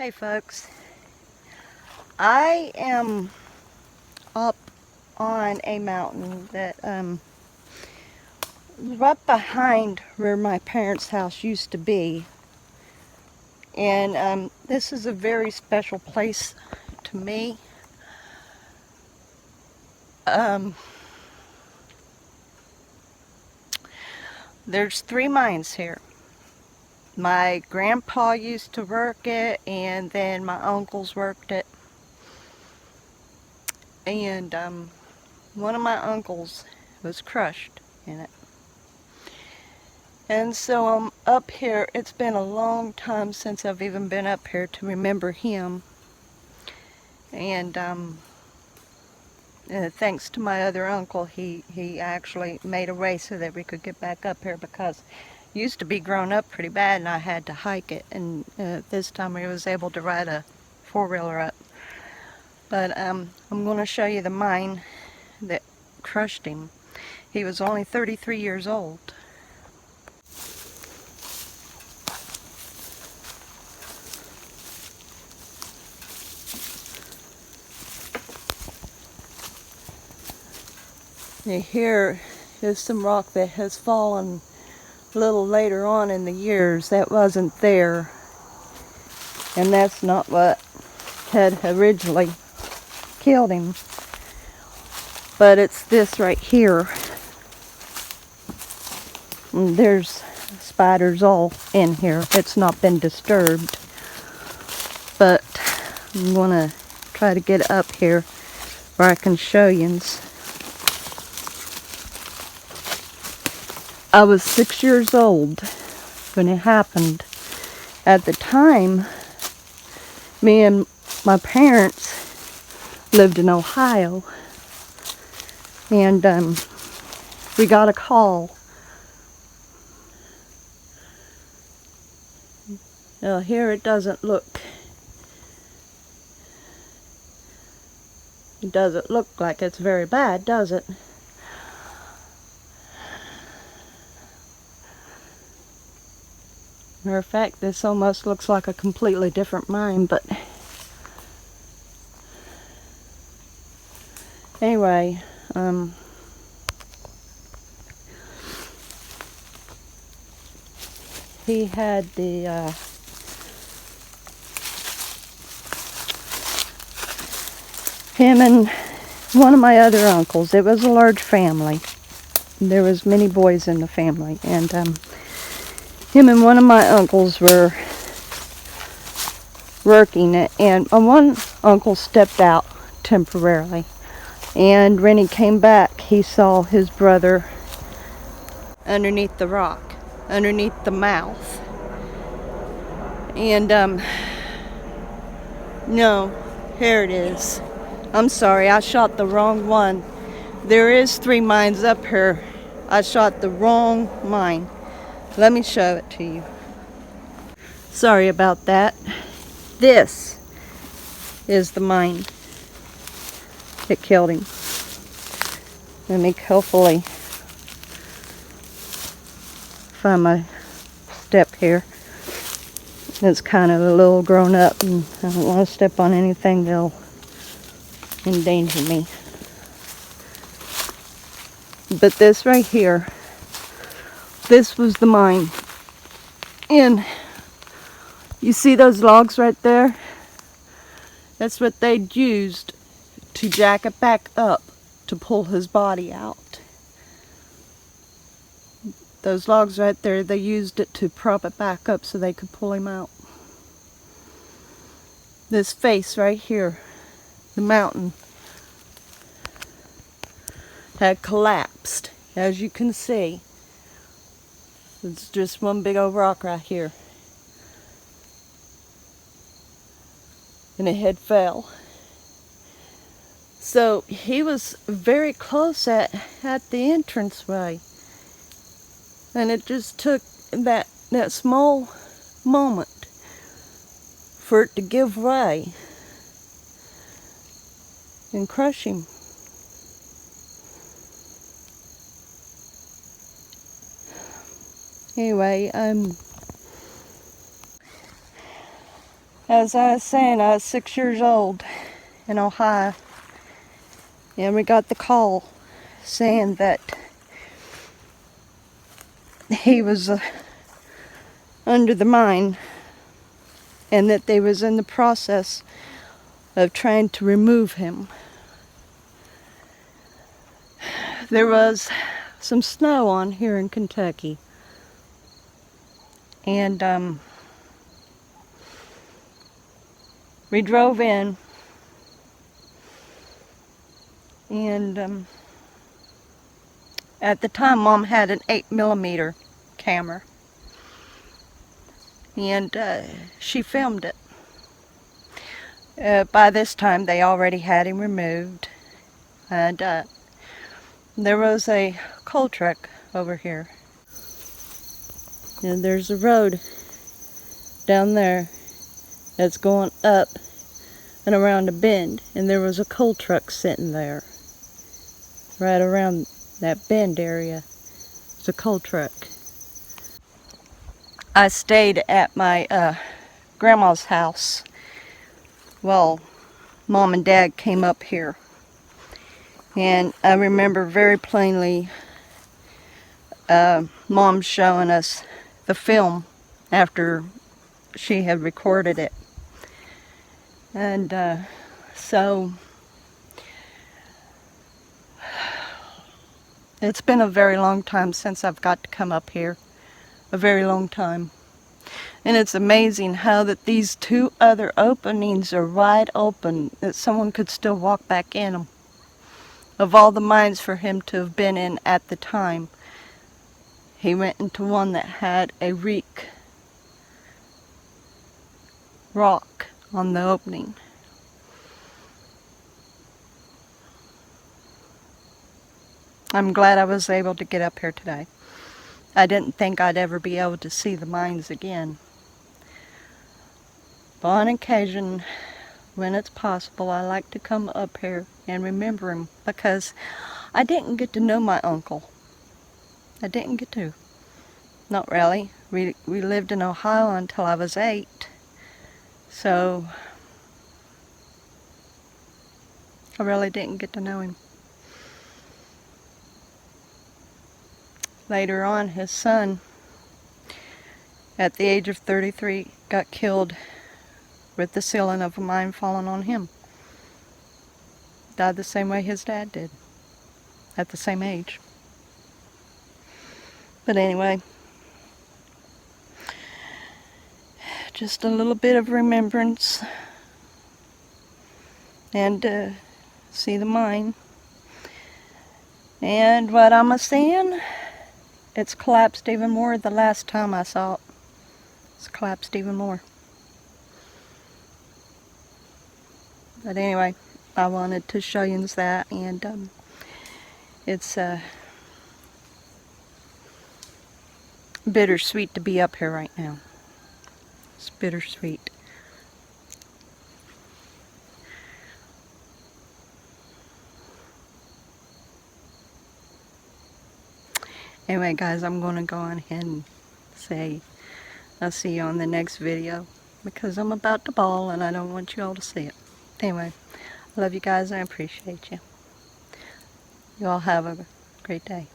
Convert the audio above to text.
Hey folks, I am up on a mountain that right behind where my parents' house used to be, and this is a very special place to me. Um, there's 3 mines here. My grandpa used to work it, and then my uncles worked it, and one of my uncles was crushed in it. And so I'm up here. It's been a long time since I've even been up here to remember him. And thanks to my other uncle, he actually made a way so that we could get back up here, because it used to be grown up pretty bad and I had to hike it. And this time I was able to ride a 4-wheeler up. But I'm going to show you the mine that crushed him. He was only 33 years old. Here is some rock that has fallen a little later on in the years that wasn't there, and that's not what had originally killed him, but it's this right here. And there's spiders all in here. It's not been disturbed, but I'm gonna try to get up here where I can show you. I was 6 years old when it happened. At the time, me and my parents lived in Ohio, and we got a call. Now here it doesn't look like it's very bad, does it? Matter of fact, this almost looks like a completely different mine, but anyway, he had him and one of my other uncles. It was a large family. There was many boys in the family, and him and one of my uncles were working it, and one uncle stepped out temporarily, and when he came back, he saw his brother underneath the rock, underneath the mouth. And no, here it is. I'm sorry, I shot the wrong one. There is 3 mines up here. I shot the wrong mine. Let me show it to you. Sorry about that. This is the mine that killed him. Let me hopefully find my step here. It's kind of a little grown up, and I don't want to step on anything that'll endanger me. But this right here, this was the mine. And you see those logs right there? That's what they'd used to jack it back up to pull his body out. Those logs right there, they used it to prop it back up so they could pull him out. This face right here, the mountain, had collapsed, as you can see. It's just one big old rock right here. And it had fell. So he was very close at the entranceway. And it just took that small moment for it to give way and crush him. Anyway, As I was saying, I was 6 years old in Ohio, and we got the call saying that he was under the mine and that they was in the process of trying to remove him. There was some snow on here in Kentucky, and we drove in, and at the time Mom had an 8mm camera, and she filmed it. By this time they already had him removed, and there was a coal truck over here, and there's a road down there that's going up and around a bend, and there was a coal truck sitting there right around that bend area. It's a coal truck. I stayed at my grandma's house. Well, Mom and Dad came up here, and I remember very plainly Mom showing us the film after she had recorded it. And so it's been a very long time since I've got to come up here. A very long time. And it's amazing how that these two other openings are wide open, that someone could still walk back in them. Of all the mines for him to have been in at the time, he went into one that had a reek rock on the opening. I'm glad I was able to get up here today. I didn't think I'd ever be able to see the mines again. But on occasion, when it's possible, I like to come up here and remember him, because I didn't get to know my uncle. I didn't get to. Not really. We lived in Ohio until I was 8. So I really didn't get to know him. Later on, his son, at the age of 33, got killed with the ceiling of a mine falling on him. Died the same way his dad did, at the same age. But anyway, just a little bit of remembrance, and see the mine. And what I'm a-seeing, it's collapsed even more. The last time I saw it, it's collapsed even more. But anyway, I wanted to show you that, and it's bittersweet to be up here right now. It's bittersweet. Anyway, guys, I'm going to go on ahead and say I'll see you on the next video, because I'm about to bawl and I don't want you all to see it. Anyway, I love you guys and I appreciate you. You all have a great day.